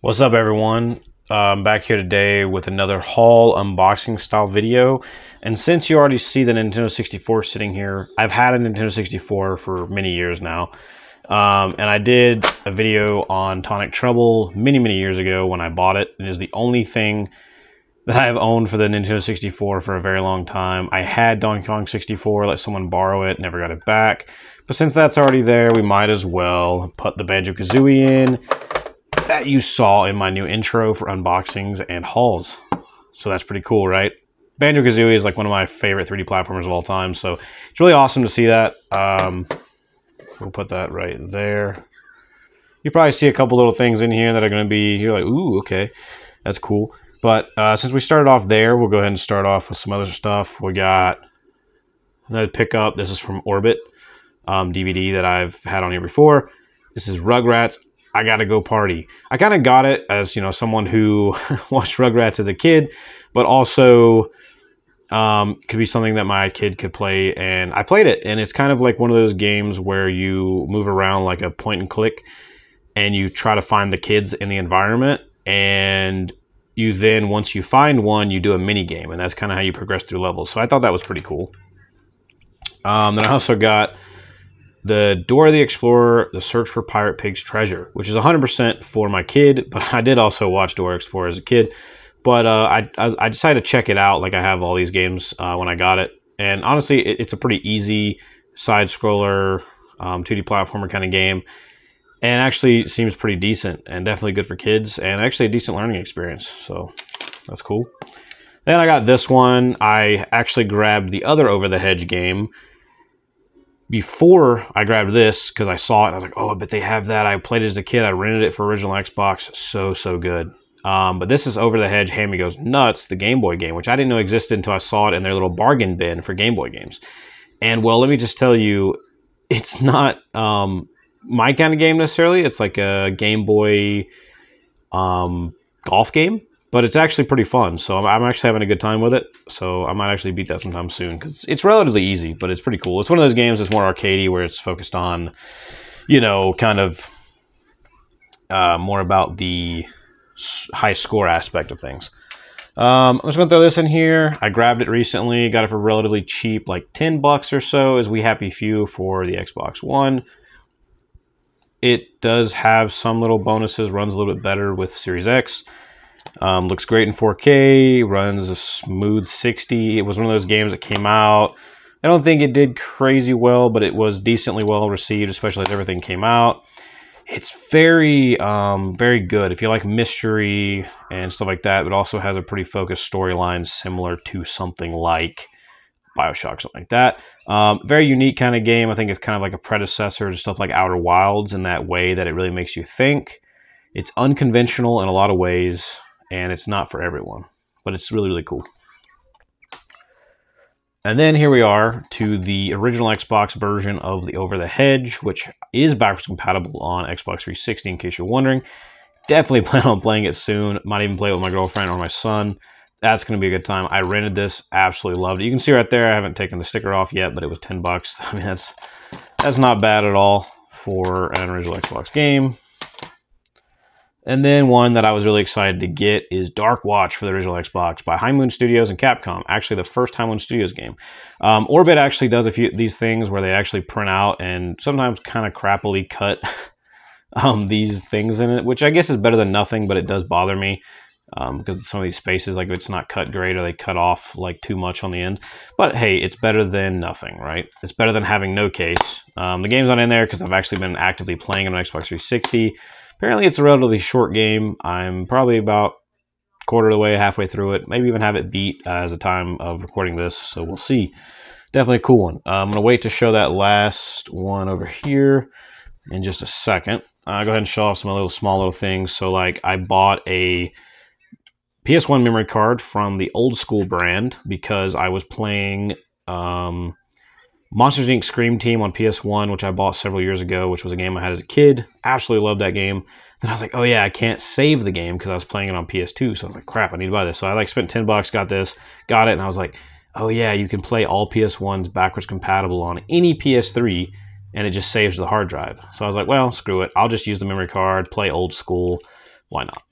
What's up, everyone? I'm back here today with another haul unboxing style video. And since you already see the Nintendo 64 sitting here, I've had a Nintendo 64 for many years now. And I did a video on Tonic Trouble many years ago when I bought it. It is the only thing that I have owned for the Nintendo 64 for a very long time. I had Donkey Kong 64, let someone borrow it, never got it back. But since that's already there, we might as well put the Banjo-Kazooie in that you saw in my new intro for unboxings and hauls. So that's pretty cool, right? Banjo-Kazooie is like one of my favorite 3D platformers of all time, so it's really awesome to see that. So we'll put that right there. You probably see a couple little things in here that are going to be, you're like, ooh, okay, that's cool. But since we started off there, we'll go ahead and start off with some other stuff. We got another pickup. This is from Orbit DVD that I've had on here before. This is Rugrats. I Gotta Go Party. I kind of got it as, you know, someone who watched Rugrats as a kid, but also could be something that my kid could play, and I played it, and it's kind of like one of those games where you move around like a point and click, and you try to find the kids in the environment, and you then, once you find one, you do a mini game, and that's kind of how you progress through levels. So I thought that was pretty cool. Then I also got the Dora the Explorer, The Search for Pirate Pig's Treasure, which is 100% for my kid, but I did also watch Dora Explorer as a kid. But I decided to check it out, like I have all these games when I got it. And honestly, it's a pretty easy side-scroller, 2D platformer kind of game. And actually seems pretty decent and definitely good for kids and actually a decent learning experience. So that's cool. Then I got this one. I actually grabbed the other Over the Hedge game before I grabbed this because I saw it and I was like, oh, I bet they have that. I played it as a kid. I rented it for original Xbox. So good. But this is Over the Hedge Hammy Goes Nuts, the Game Boy game, which I didn't know existed until I saw it in their little bargain bin for Game Boy games. And, well, let me just tell you, it's not my kind of game necessarily. It's like a Game Boy golf game. But it's actually pretty fun, so I'm actually having a good time with it. So I might actually beat that sometime soon, because it's relatively easy, but it's pretty cool. It's one of those games that's more arcadey, where it's focused on, you know, kind of more about the high score aspect of things. I'm just going to throw this in here. I grabbed it recently, got it for relatively cheap, like 10 bucks or so, as We Happy Few for the Xbox One. It does have some little bonuses, runs a little bit better with Series X. Looks great in 4K, runs a smooth 60. It was one of those games that came out. I don't think it did crazy well, but it was decently well received, especially as everything came out. It's very good. If you like mystery and stuff like that, it also has a pretty focused storyline similar to something like BioShock, something like that. Very unique kind of game. I think it's kind of like a predecessor to stuff like Outer Wilds in that way that it really makes you think. It's unconventional in a lot of ways, and it's not for everyone, but it's really cool. And then here we are to the original Xbox version of the Over the Hedge, which is backwards compatible on Xbox 360, in case you're wondering. Definitely plan on playing it soon. Might even play it with my girlfriend or my son. That's going to be a good time. I rented this, absolutely loved it. You can see right there, I haven't taken the sticker off yet, but it was 10 bucks. I mean, that's not bad at all for an original Xbox game. And then one that I was really excited to get is Dark Watch for the original Xbox by High Moon Studios and Capcom. Actually, the first High Moon Studios game. Orbit actually does a few of these things where they actually print out and sometimes kind of crappily cut these things in it, which I guess is better than nothing, but it does bother me because some of these spaces, like if it's not cut great or they cut off like too much on the end. But hey, it's better than nothing, right? It's better than having no case. The game's not in there because I've actually been actively playing it on Xbox 360. Apparently it's a relatively short game. I'm probably about quarter of the way, halfway through it. Maybe even have it beat as the time of recording this, so we'll see. Definitely a cool one. I'm going to wait to show that last one over here in just a second. Go ahead and show off some small little things. So like I bought a PS1 memory card from the old school brand because I was playing Monsters, Inc. Scream Team on PS1, which I bought several years ago, which was a game I had as a kid. Absolutely loved that game. Then I was like, oh yeah, I can't save the game because I was playing it on PS2. So I was like, crap, I need to buy this. So I like spent 10 bucks, got this, got it, and I was like, oh yeah, you can play all PS1s backwards compatible on any PS3, and it just saves the hard drive. So I was like, well, screw it. I'll just use the memory card, play old school. Why not?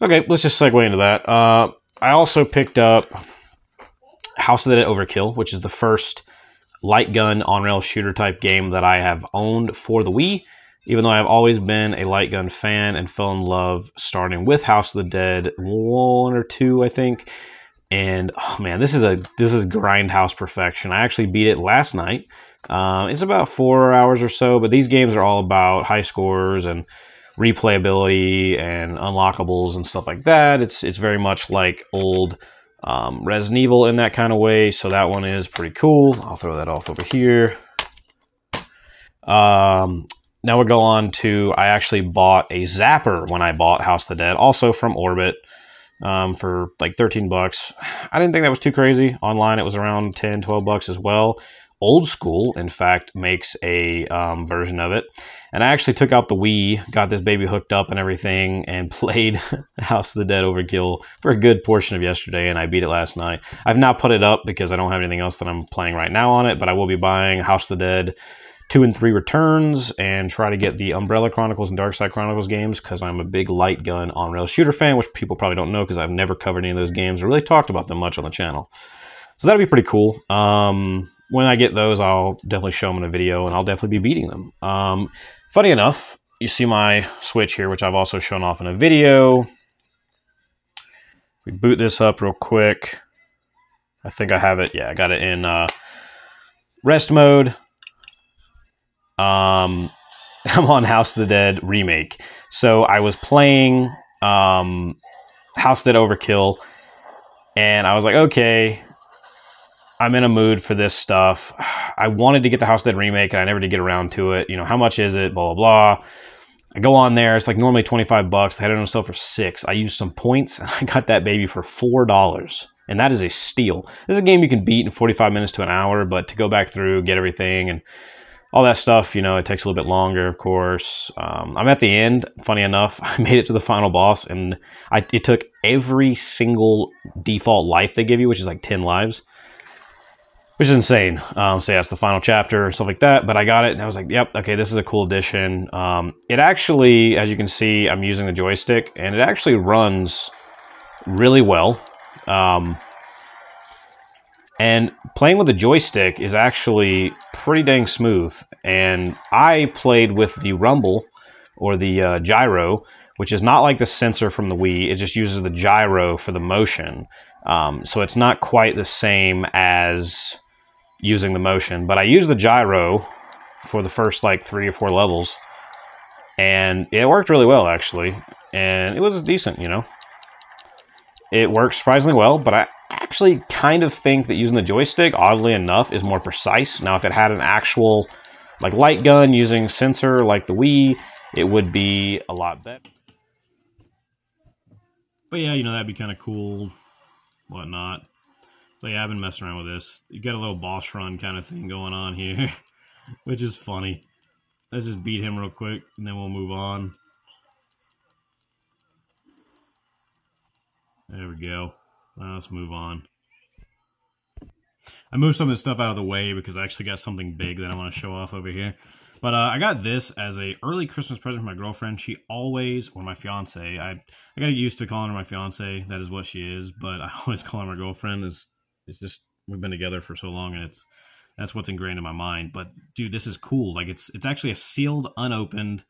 Okay, let's just segue into that. I also picked up House of the Dead Overkill, which is the first light gun on-rail shooter type game that I have owned for the Wii, even though I've always been a light gun fan and fell in love starting with House of the Dead 1 or 2, I think. And oh man, this is grindhouse perfection. I actually beat it last night. It's about 4 hours or so, but these games are all about high scores and replayability and unlockables and stuff like that. It's very much like old Resident Evil in that kind of way, so that one is pretty cool. I'll throw that off over here. Now we'll go on to, I actually bought a Zapper when I bought House of the Dead, also from Orbit, for like 13 bucks. I didn't think that was too crazy. Online it was around 10, 12 bucks as well. Old School, in fact, makes a version of it. And I actually took out the Wii, got this baby hooked up and everything, and played House of the Dead Overkill for a good portion of yesterday, and I beat it last night. I've not put it up because I don't have anything else that I'm playing right now on it, but I will be buying House of the Dead 2 and 3 Returns and try to get the Umbrella Chronicles and Darkside Chronicles games because I'm a big light gun on-rail shooter fan, which people probably don't know because I've never covered any of those games or really talked about them much on the channel. So that'll be pretty cool. When I get those, I'll definitely show them in a video, and I'll definitely be beating them. Funny enough, you see my Switch here, which I've also shown off in a video. We boot this up real quick. I think I have it. Yeah, I got it in rest mode. I'm on House of the Dead Remake. So I was playing House of the Dead Overkill, and I was like, okay, I'm in a mood for this stuff. I wanted to get the House of the Dead Remake, and I never did get around to it. You know, how much is it? Blah, blah, blah. I go on there. It's like normally 25 bucks. I had it on sale for $6. I used some points, and I got that baby for $4. And that is a steal. This is a game you can beat in 45 minutes to an hour, but to go back through, get everything, and all that stuff, you know, it takes a little bit longer, of course. I'm at the end. Funny enough, I made it to the final boss, and it took every single default life they give you, which is like 10 lives. Which is insane. So yeah, it's the final chapter and stuff like that. But I got it, and I was like, yep, okay, this is a cool addition. It actually, as you can see, I'm using the joystick, and it actually runs really well. And playing with the joystick is actually pretty dang smooth. And I played with the rumble, or the gyro, which is not like the sensor from the Wii. It just uses the gyro for the motion. So it's not quite the same as using the motion, but I used the gyro for the first like 3 or 4 levels, and it worked really well actually, and it was decent, you know. It works surprisingly well, but I actually kind of think that using the joystick, oddly enough, is more precise. Now, if it had an actual like light gun using sensor like the Wii, it would be a lot better. But yeah, you know, that'd be kind of cool, whatnot. So yeah, I've been messing around with this. You got a little boss run kind of thing going on here, which is funny. Let's just beat him real quick, and then we'll move on. There we go. Now let's move on. I moved some of this stuff out of the way because I actually got something big that I want to show off over here. But I got this as a early Christmas present for my girlfriend. She always, or my fiance, I got used to calling her my fiance. That is what she is, but I always call her my girlfriend. It's just, we've been together for so long, and that's what's ingrained in my mind. But dude, this is cool. Like it's actually a sealed, unopened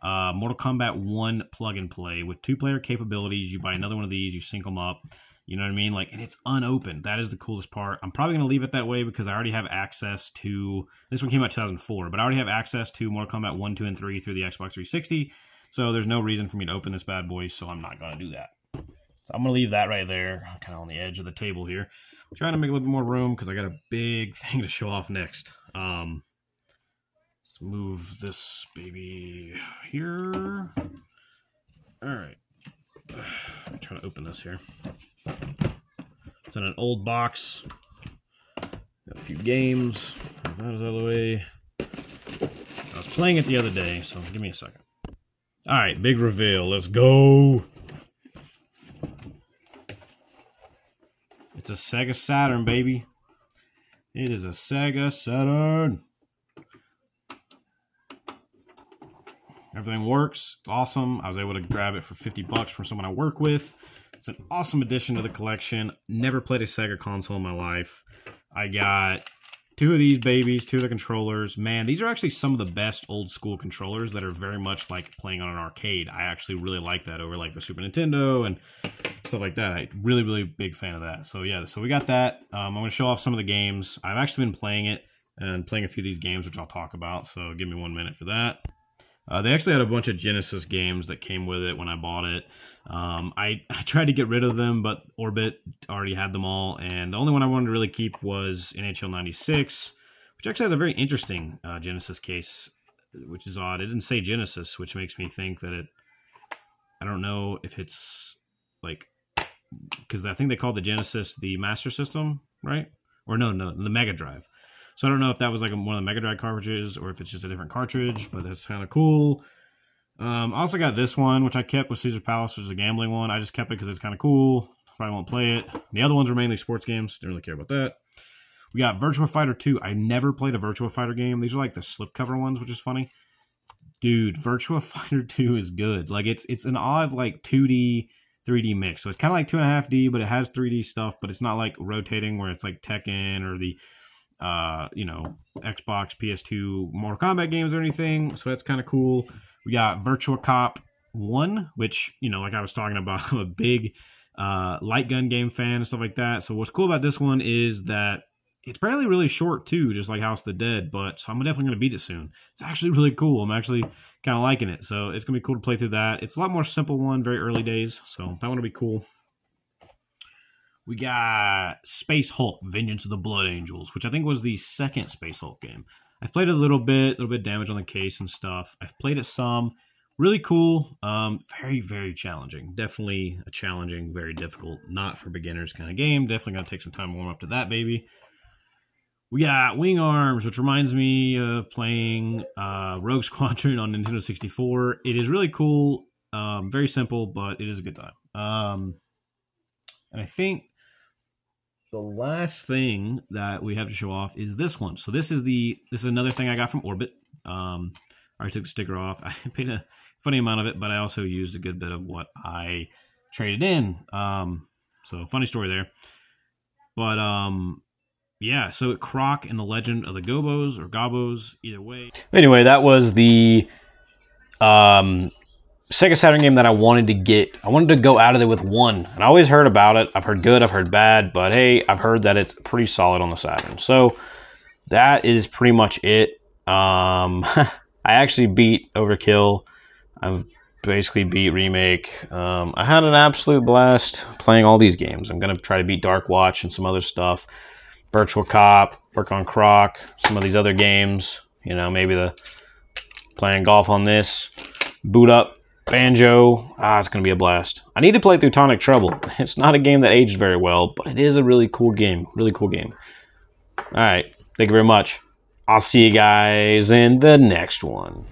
Mortal Kombat 1 plug and play with 2-player capabilities. You buy another one of these, you sync them up. You know what I mean? Like, and it's unopened. That is the coolest part. I'm probably going to leave it that way because I already have access to, this one came out 2004, but I already have access to Mortal Kombat 1, 2, and 3 through the Xbox 360. So there's no reason for me to open this bad boy, so I'm not going to do that. So I'm going to leave that right there, kind of on the edge of the table here. I'm trying to make a little bit more room because I got a big thing to show off next. Let's move this baby here. All right. I'm trying to open this here. It's in an old box. Got a few games. That is out of the way. I was playing it the other day, so give me a second. All right, big reveal. Let's go. It's a Sega Saturn, baby. It is a Sega Saturn. Everything works. It's awesome. I was able to grab it for 50 bucks from someone I work with. It's an awesome addition to the collection. Never played a Sega console in my life. I got 2 of these babies, 2 of the controllers. Man, these are actually some of the best old school controllers that are very much like playing on an arcade. I actually really like that over like the Super Nintendo and stuff like that. I'm really big fan of that. So yeah, so we got that. I'm going to show off some of the games. I've actually been playing it and playing a few of these games, which I'll talk about. So give me 1 minute for that. They actually had a bunch of Genesis games that came with it when I bought it. I tried to get rid of them, but Orbit already had them all, and the only one I wanted to really keep was NHL 96, which actually has a very interesting Genesis case, which is odd. It didn't say Genesis, which makes me think that I don't know if it's like, because I think they called the Genesis the Master System, right? Or no, the Mega Drive. So I don't know if that was like one of the Mega Drive cartridges or if it's just a different cartridge, but that's kind of cool. I also got this one, which I kept with Caesar Palace, which is a gambling one. I just kept it because it's kind of cool. Probably won't play it. The other ones are mainly sports games. Didn't really care about that. We got Virtua Fighter 2. I never played a Virtua Fighter game. These are like the slipcover ones, which is funny. Dude, Virtua Fighter 2 is good. Like it's an odd like 2D, 3D mix. So it's kind of like 2.5D, but it has 3D stuff, but it's not like rotating where it's like Tekken or the you know, Xbox, PS2, Mortal Kombat games or anything. So that's kind of cool. We got Virtua Cop 1, which, you know, like I was talking about, I'm a big light gun game fan and stuff like that. So what's cool about this one is that it's apparently really short too, just like House of the Dead, but so I'm definitely going to beat it soon. It's actually really cool. I'm actually kind of liking it. So it's going to be cool to play through that. It's a lot more simple one, very early days. So that one will be cool. We got Space Hulk, Vengeance of the Blood Angels, which I think was the second Space Hulk game. I've played it a little bit damage on the case and stuff. I've played it some. Really cool. Very challenging. Definitely a challenging, very difficult, not for beginners kind of game. Definitely going to take some time to warm up to that, baby. We got Wing Arms, which reminds me of playing Rogue Squadron on Nintendo 64. It is really cool. Very simple, but it is a good time. And I think the last thing that we have to show off is this one. So this is another thing I got from Orbit. I already took the sticker off. I paid a funny amount of it, but I also used a good bit of what I traded in. So funny story there. But yeah, so Croc and the Legend of the Gobos or Gobos, either way. Anyway, that was the Sega Saturn game that I wanted to get. I wanted to go out of there with one. And I always heard about it. I've heard good, I've heard bad, but hey, I've heard that it's pretty solid on the Saturn. So that is pretty much it. I actually beat Overkill. I've basically beat Remake. I had an absolute blast playing all these games. I'm going to try to beat Dark Watch and some other stuff. Virtual Cop, work on Croc, some of these other games. You know, maybe playing golf on this. Boot up Banjo. It's going to be a blast. I need to play through Tonic Trouble. It's not a game that aged very well, but it is a really cool game. Really cool game. All right. Thank you very much. I'll see you guys in the next one.